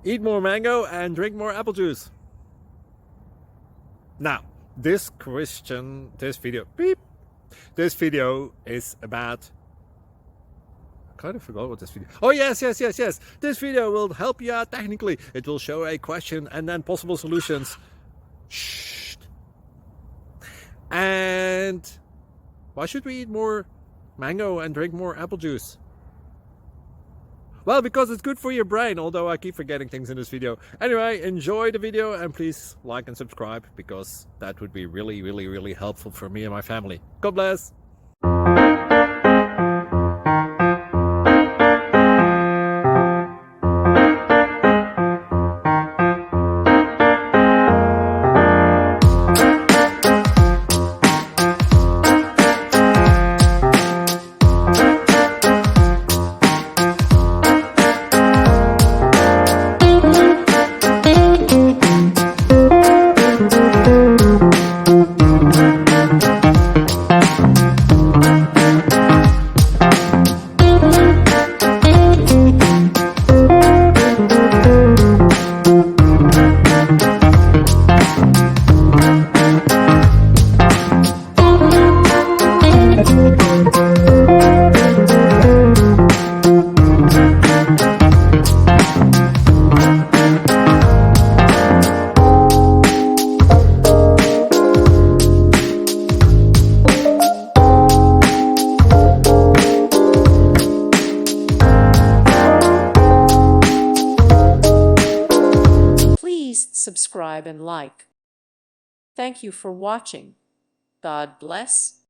Eat more mango and drink more apple juice. Now, this video is about, I kind of forgot what this video. Oh yes. This video will help you out technically. It will show a question and then possible solutions. Shh. And why should we eat more mango and drink more apple juice? Well, because it's good for your brain, although I keep forgetting things in this video. Anyway, enjoy the video and please like and subscribe, because that would be really helpful for me and my family. God bless! Subscribe and like. Thank you for watching. God bless.